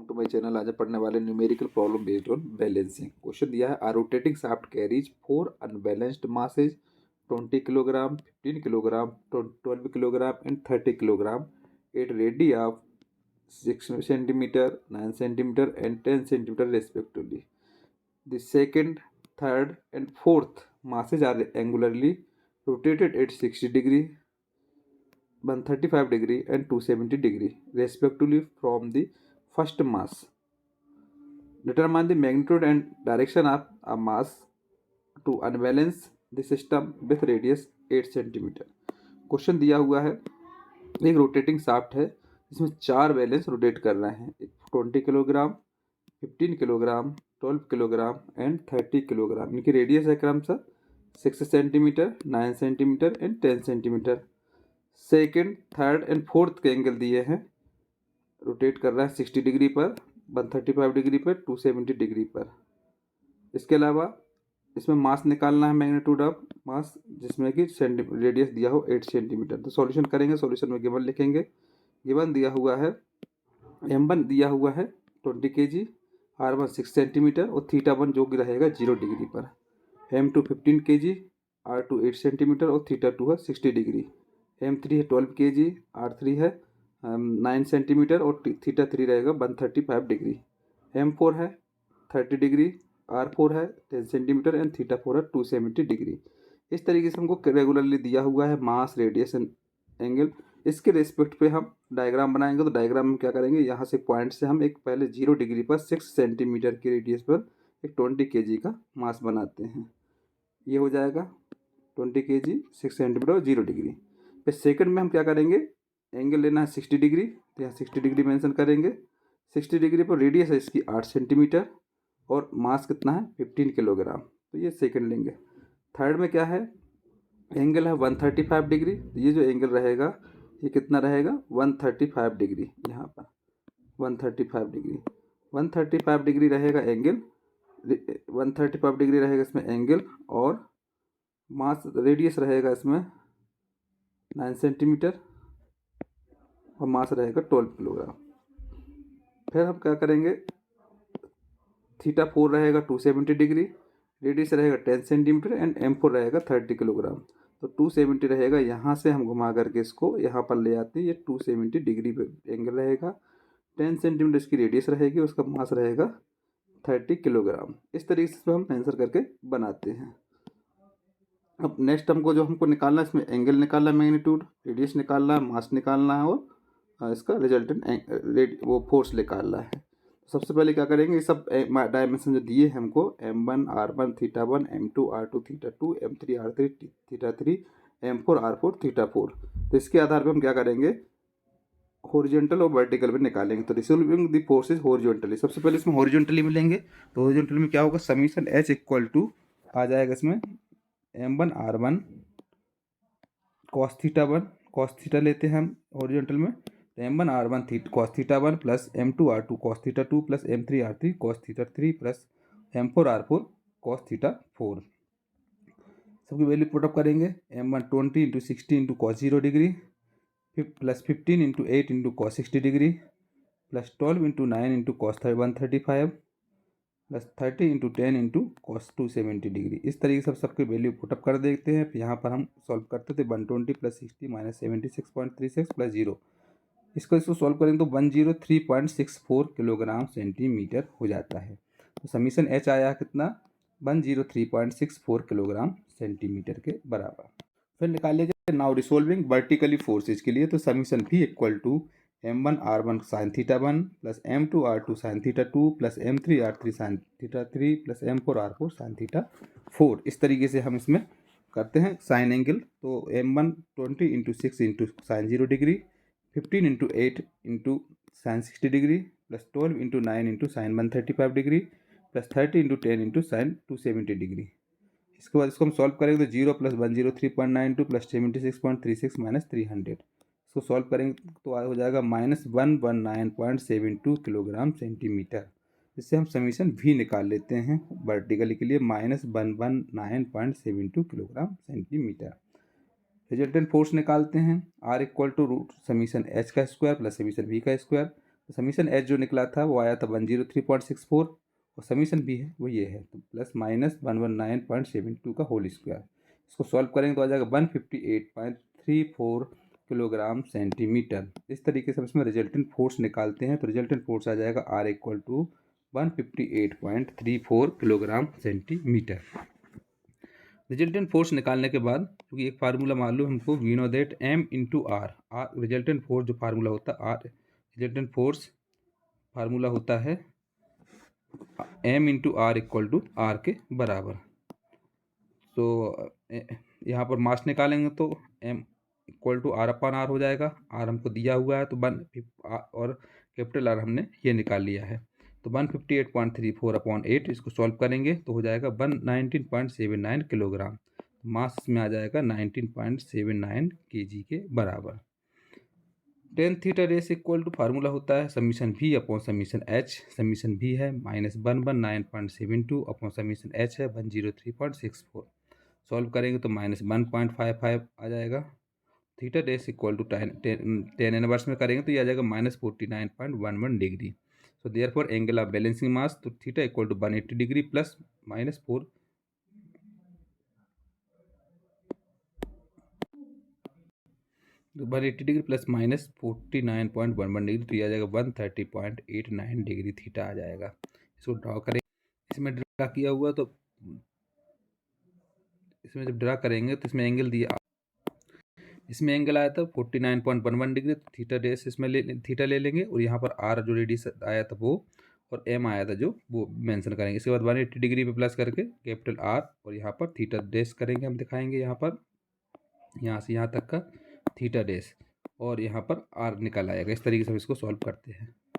To my channel. आज पढ़ने वाले numerical problem based on balancing. Question दिया है, a rotating shaft carries 4 unbalanced masses 20 kilogram, 15 kilogram, 12 kilogram and 30 kilogram at radii of 6 centimetre, 9 centimetre and 10 centimetre respectively. The second, third and fourth masses are angularly rotated at 60 degree, 135 degree and 270 degree respectively from the first mass. Determine the magnitude and direction of a mass to unbalance the system with radius 8 centimetre. Question दिया हुआ है, एक rotating shaft है जिसमें 4 balance rotate कर रहे हैं, 20 kilogram, 15 kilogram, 12 kilogram and 30 kilogram. इनकी रेडियस है क्रमशः 6 centimetre, 9 centimetre and 10 centimetre. Second, third and fourth के एंगल दिए हैं, रोटेट कर रहा है 60 डिग्री पर, 135 डिग्री पर, 270 डिग्री पर। इसके अलावा इसमें मास निकालना है, मैग्नीट्यूड ऑफ मास, जिसमें कि रेडियस दिया हो 8 सेंटीमीटर। तो सॉल्यूशन करेंगे, सॉल्यूशन में गिवन लिखेंगे। गिवन दिया हुआ है, m1 दिया हुआ है 20 kg, r1 6 सेंटीमीटर और θ1 जो कि रहेगा 0 डिग्री पर, m2 15 kg, r2 8 सेंटीमीटर और θ2 है 60 डिग्री, m3 है 12 kg, r3 है 9 सेंटीमीटर और θ3 रहेगा 135 डिग्री, m4 है 30 डिग्री, r4 है 10 सेंटीमीटर एंड θ4 है 270 डिग्री। इस तरीके से हमको रेगुलरली दिया हुआ है मास, रेडियस एंड एंगल। इसके रेस्पेक्ट पे हम डायग्राम बनाएंगे। तो डायग्राम में क्या करेंगे, यहाँ से पॉइंट से हम एक पहले 0 डिग्री पर 6 सेंटीमीटर की रेडियस पर एक 20 kg का मास बनाते हैं। ये हो जाएगा 20 kg, 6 सेंटीमीटर और 0 डिग्री। फिर सेकंड में हम क्या करेंगे, एंगल लेना है 60 डिग्री, तो यहाँ 60 डिग्री मेंशन करेंगे। 60 डिग्री पर रेडियस है इसकी 8 सेंटीमीटर और मास कितना है 15 किलोग्राम, तो ये सेकंड लेंगे। थर्ड में क्या है, एंगल है 135 डिग्री, तो ये जो एंगल रहेगा ये कितना रहेगा 135 डिग्री, यहाँ पर 135 डिग्री, 135 डिग्री रहेगा एंगल, 135 डिग्री रहेगा इसमें एंगल और मास, रेडियस रहेगा इसमें 9 सेंटीमीटर और मास रहेगा 12 किलोग्राम। फिर हम क्या करेंगे, θ4 रहेगा 270 डिग्री, रेडियस रहेगा 10 सेंटीमीटर एंड m4 रहेगा 30 किलोग्राम। तो 270 रहेगा, यहाँ से हम घुमा करके इसको यहाँ पर ले आते हैं, ये 270 डिग्री पे एंगल रहेगा, 10 सेंटीमीटर इसकी रेडियस रहेगी, उसका मास रहेगा 30 किलोग्राम। इस तरीके से हम आंसर करके बनाते हैं। अब नेक्स्ट हमको जो हमको निकालना है, इसमें एंगल निकालना है, मैग्नीट्यूड, रेडियस निकालना है, मास निकालना है और इसका रिजल्टेंट वो फोर्स निकालना है। सबसे पहले क्या करेंगे, ये सब डायमेंशन जो दिए हैं हमको, m1 r1 θ1, m2 r2 θ2, m3 r3 θ3, m4 r4 θ4, तो इसके आधार पर हम क्या करेंगे, हॉरिजॉन्टल और वर्टिकल में निकालेंगे। तो रिसोल्विंग द फोर्सेज हॉरिजॉन्टली, सबसे पहले इसमें हॉरिजॉन्टली मिलेंगे। तो हॉरिजॉन्टली में क्या होगा, समीशन H इक्वल टू आ जाएगा इसमें m1 r1 cos θ1, cos θ लेते हैं हम हॉरिजॉन्टल में, तो m1 r1 cos θ1 plus m2 r2 cos θ2 plus m3 r3 cos θ3 plus m4 r4 cos θ4। सबकी वैल्यू पुटअप करेंगे, m1 20 into 60 into cos 0 degree plus 15 into 8 into cos 60 degree plus 12 into 9 into cos 135 plus 30 into 10 into cos 270 degree. इस तरीके से सबके value put up कर देते हैं। फिर यहाँ पर हम सॉल्व करते थे, 120 प्लस 60 माइनस 76.36 प्लस 0, इसको सॉल्व करेंगे तो 103.64 किलोग्राम सेंटीमीटर हो जाता है। तो समीशन H आया कितना, 103.64 किलोग्राम सेंटीमीटर के बराबर। फिर निकालिएगा नाउ रिसोल्विंग वर्टिकली फोर्सेज के लिए, तो summation V equal to m1 r1 sin θ1 plus m2 r2 sin θ2 plus m3 r3 sin θ3 plus m4 r4 sin θ4। इस तरीके से हम इसमें करते हैं साइन एंगल। तो m1 20 into 6 into sine 0 degree, 15 into 8 into sine 60 degree plus 12 into 9 into sine 135 degree plus 30 into 10 into sine 270 degree. इसके बाद इसको हम सॉल्व करेंगे तो 0 प्लस 103.92 प्लस 76.36 माइनस 300, इसको सॉल्व करेंगे तो हो जाएगा माइनस 119.72 किलोग्राम सेंटीमीटर। इससे हम समीशन V निकाल लेते हैं वर्टिकली के लिए, minus 119.72 kilogram centimetre. Resultant force निकालते हैं, R equal to root summation H का स्क्वायर प्लस समीशन V का स्क्वायर। तो समीशन एच जो निकला था वो आया था 103.64 और समीशन बी है वो ये है, तो प्लस माइनस 119.72 का होल स्क्वायर। इसको सॉल्व करेंगे तो आ जाएगा 158.34 किलोग्राम सेंटीमीटर। इस तरीके से हम इसमें रिजल्टेंट फोर्स निकालते हैं, तो रिजल्टेंट फोर्स आ जाएगा R equal to 158.34 kilogram centimetre. Resultant force निकालने के बाद, क्योंकि एक फार्मूला मालूम हमको, we know that M into R. Resultant force जो फार्मूला होता है आर, रिजल्टेंट फोर्स फार्मूला होता है M into R equal to R के बराबर। तो यहाँ पर मास निकालेंगे तो M equal to R upon R हो जाएगा। आर हमको दिया हुआ है तो और कैपिटल आर हमने ये निकाल लिया है, तो 158.34 अपॉन 8 इसको सॉल्व करेंगे तो हो जाएगा 119.79 किलोग्राम। मास में आ जाएगा 19.79 kg के बराबर। टेन थीटा रेस इक्वल टू फार्मूला होता है समीशन भी अपॉन समीशन एच। समीशन भी है -119.72 अपॉन समीशन एच है 103.64। सॉल्व करेंगे तो -1.55 आ जाएगा। थीटा रेस इक्वल टू टेन इनवर्स में करेंगे तो ये आ जाएगा -49.11 degree. So therefore angle of balancing mass, तो theta equal to 180 degree plus -4 180 degree plus -49.11 degree, तो ये आ जाएगा 130.89 डिग्री थीटा आ जाएगा। इसको ड्रा करें, इसमें ड्रा किया हुआ, तो इसमें जब ड्रा करेंगे तो इसमें एंगल दिया, इसमें एंगल आया था 49.11 डिग्री, तो थीटा रेस इसमें थीटा ले लेंगे और यहाँ पर आर जो रेडियस आया था वो, और एम आया था जो, वो मेंशन करेंगे। इसके बाद 180 डिग्री पे प्लस करके कैपिटल आर और यहाँ पर थीटा रेस करेंगे, हम दिखाएंगे यहाँ पर, यहाँ से यहाँ तक का थीटा रेस और यहाँ पर आर निकल आएगा। इस तरीके से हम इसको सॉल्व करते हैं।